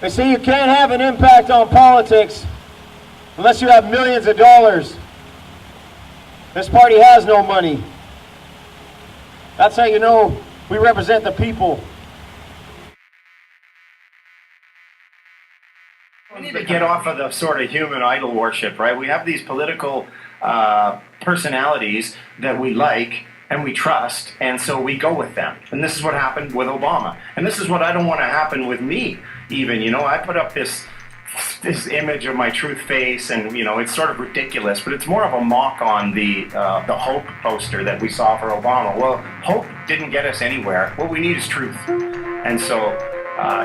They say you can't have an impact on politics unless you have millions of dollars. This party has no money. That's how you know we represent the people. We need to get off of the sort of human idol worship, right? We have these political personalities that we like and we trust, and so we go with them. And this is what happened with Obama. And this is what I don't want to happen with me, even. You know, I put up this image of my truth face, and you know, it's sort of ridiculous, but it's more of a mock on the hope poster that we saw for Obama. Well, hope didn't get us anywhere. What we need is truth. And so,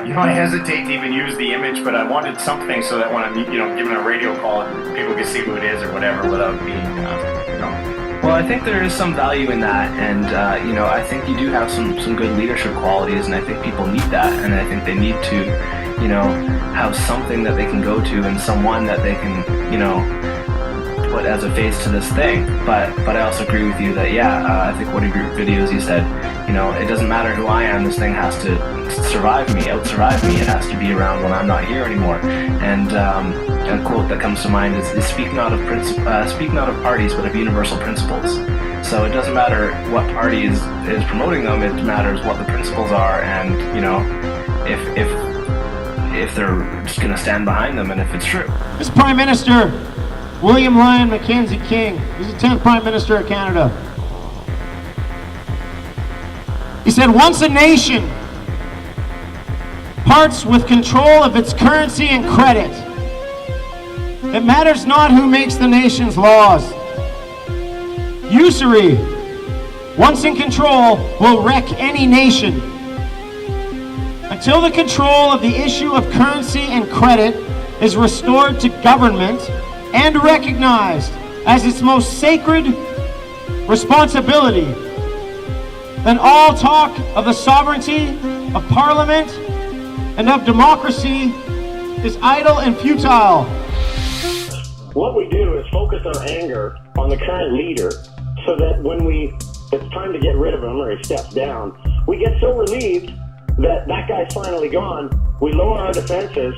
you know, I hesitate to even use the image, but I wanted something so that when I'm, you know, giving a radio call, people can see who it is or whatever without being, you know. Well, I think there is some value in that, and you know, I think you do have some good leadership qualities, and I think people need that, and I think they need to, you know, have something that they can go to and someone that they can, you know, put as a face to this thing. But I also agree with you that, yeah, I think one of your videos you said, you know, it doesn't matter who I am, this thing has to survive me, out-survive me, it has to be around when I'm not here anymore. And a quote that comes to mind is speak not of parties, but of universal principles. So it doesn't matter what party is promoting them, it matters what the principles are, and, you know, if they're just going to stand behind them and if it's true. This Prime Minister, William Lyon Mackenzie King, he's the 10th Prime Minister of Canada. He said, once a nation parts with control of its currency and credit, it matters not who makes the nation's laws. Usury, once in control, will wreck any nation. Until the control of the issue of currency and credit is restored to government and recognized as its most sacred responsibility, then all talk of the sovereignty of Parliament and of democracy is idle and futile. What we do is focus our anger on the current leader so that when it's time to get rid of him or he steps down, we get so relieved that guy's finally gone, we lower our defenses,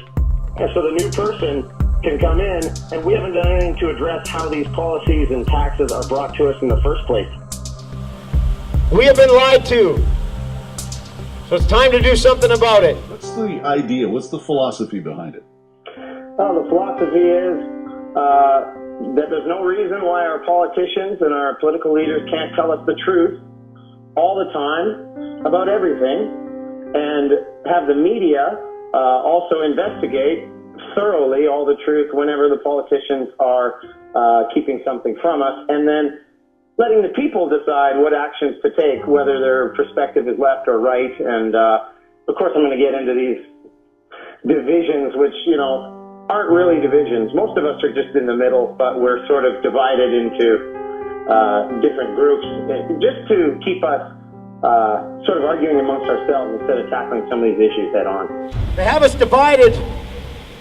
and so the new person can come in, and we haven't done anything to address how these policies and taxes are brought to us in the first place. We have been lied to, so it's time to do something about it. What's the idea? What's the philosophy behind it? Well, the philosophy is that there's no reason why our politicians and our political leaders can't tell us the truth all the time about everything, and have the media also investigate thoroughly all the truth whenever the politicians are keeping something from us, and then letting the people decide what actions to take, whether their perspective is left or right. And of course I'm going to get into these divisions, which, you know, aren't really divisions. Most of us are just in the middle, but we're sort of divided into different groups just to keep us sort of arguing amongst ourselves instead of tackling some of these issues head on. They have us divided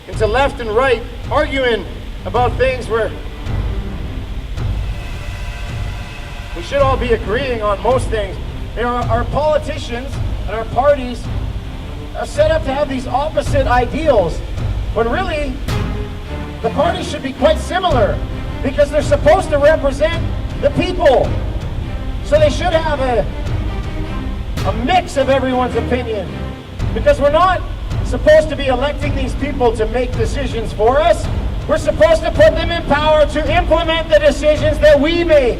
into left and right, arguing about things where we should all be agreeing on most things. Our politicians and our parties are set up to have these opposite ideals, when really the parties should be quite similar, because they're supposed to represent the people. So they should have a mix of everyone's opinion, because we're not supposed to be electing these people to make decisions for us. We're supposed to put them in power to implement the decisions that we make.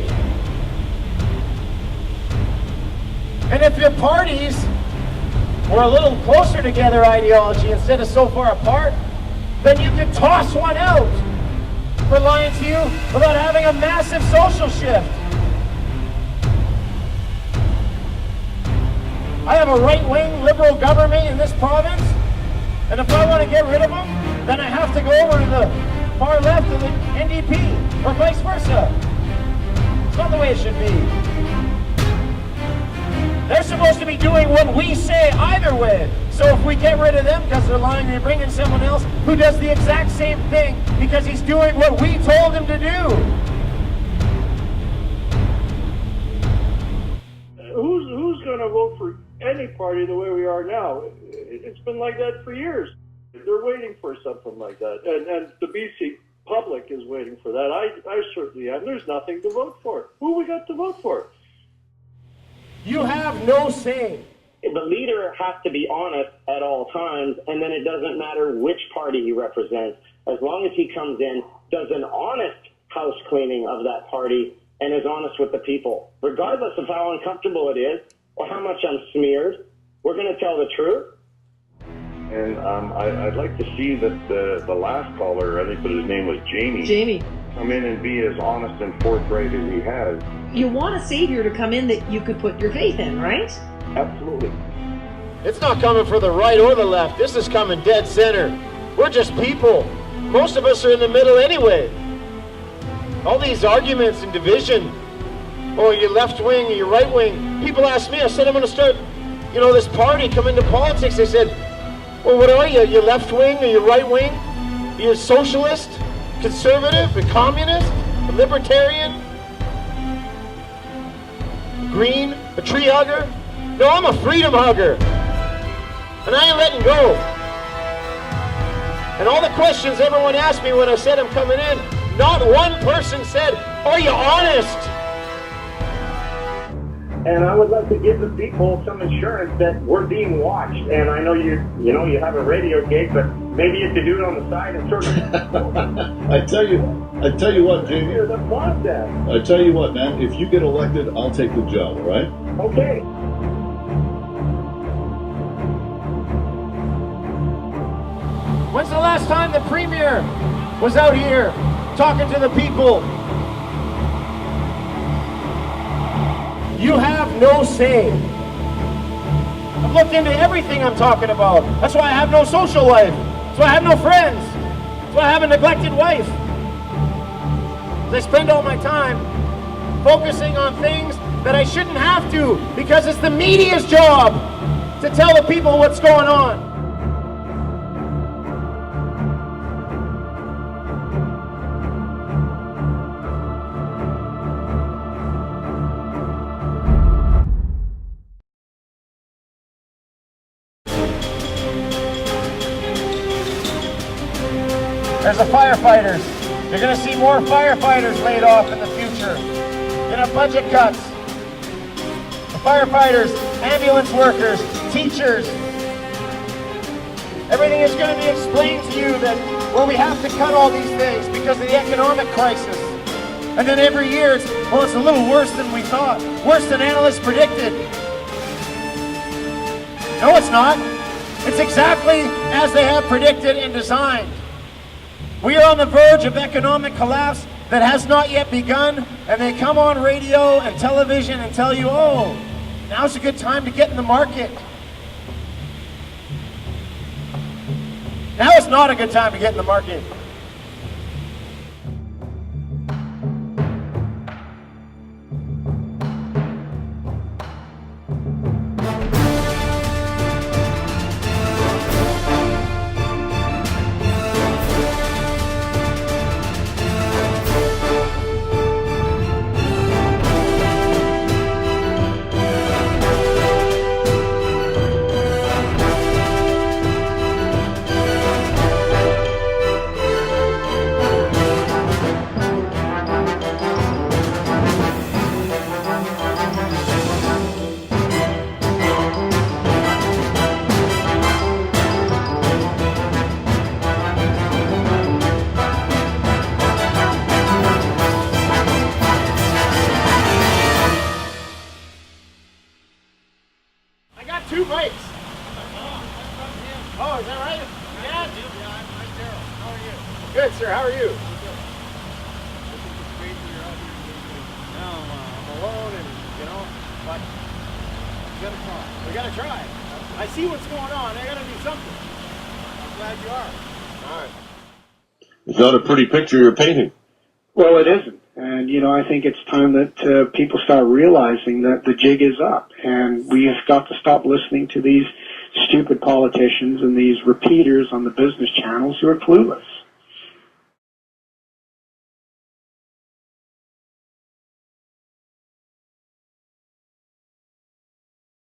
And if your parties were a little closer together ideology instead of so far apart, then you could toss one out for lying to you without having a massive social shift. I have a right-wing liberal government in this province, and if I want to get rid of them, then I have to go over to the far left of the NDP, or vice versa. It's not the way it should be. They're supposed to be doing what we say either way. So if we get rid of them because they're lying, we bring in someone else who does the exact same thing because he's doing what we told him to do. Who's going to vote for any party the way we are now? It's been like that for years. They're waiting for something like that, and the BC public is waiting for that. I certainly am. There's nothing to vote for. Who we got to vote for? You have no say. The leader has to be honest at all times, and then it doesn't matter which party he represents. As long as he comes in, does an honest house cleaning of that party, and is honest with the people. Regardless of how uncomfortable it is, or how much I'm smeared, we're going to tell the truth. And I'd like to see that the last caller, I think his name was Jamie, come in and be as honest and forthright as he has. You want a savior to come in that you could put your faith in, right? Absolutely. It's not coming for the right or the left. This is coming dead center. We're just people. Most of us are in the middle anyway. All these arguments and division. Oh, you're left wing or you're right wing. People ask me, I said, I'm going to start, this party, come into politics. They said, well, what are you? You're left wing or you're right wing? You're socialist, conservative, a communist, a libertarian, green, a tree hugger? No, I'm a freedom hugger. And I ain't letting go. And all the questions everyone asked me when I said I'm coming in, not one person said, are you honest? And I would like to give the people some assurance that we're being watched. And I know you have a radio gig, but maybe you could do it on the side and sort of. I tell you what, Jamie. Here's the process. I tell you what, man. If you get elected, I'll take the job. All right? Okay. When's the last time the Premier was out here talking to the people? You have no say. I've looked into everything I'm talking about. That's why I have no social life. That's why I have no friends. That's why I have a neglected wife. I spend all my time focusing on things that I shouldn't have to, because it's the media's job to tell the people what's going on. There's the firefighters. You're going to see more firefighters laid off in the future. You're going to have budget cuts. The firefighters, ambulance workers, teachers. Everything is going to be explained to you that, well, we have to cut all these things because of the economic crisis. And then every year, it's a little worse than we thought. Worse than analysts predicted. No, it's not. It's exactly as they have predicted and designed. We are on the verge of economic collapse that has not yet begun, and they come on radio and television and tell you, oh, now's a good time to get in the market. Now is not a good time to get in the market. Two bikes. Oh, is that right? Yeah, dude. Yeah, I'm Daryl. How are you? Good, sir. How are you? No, I'm alone, and but we gotta try. I see what's going on. I gotta do something. I'm glad you are. All right. It's not a pretty picture you're painting. Well, it isn't. And, I think it's time that people start realizing that the jig is up. And we have got to stop listening to these stupid politicians and these repeaters on the business channels who are clueless.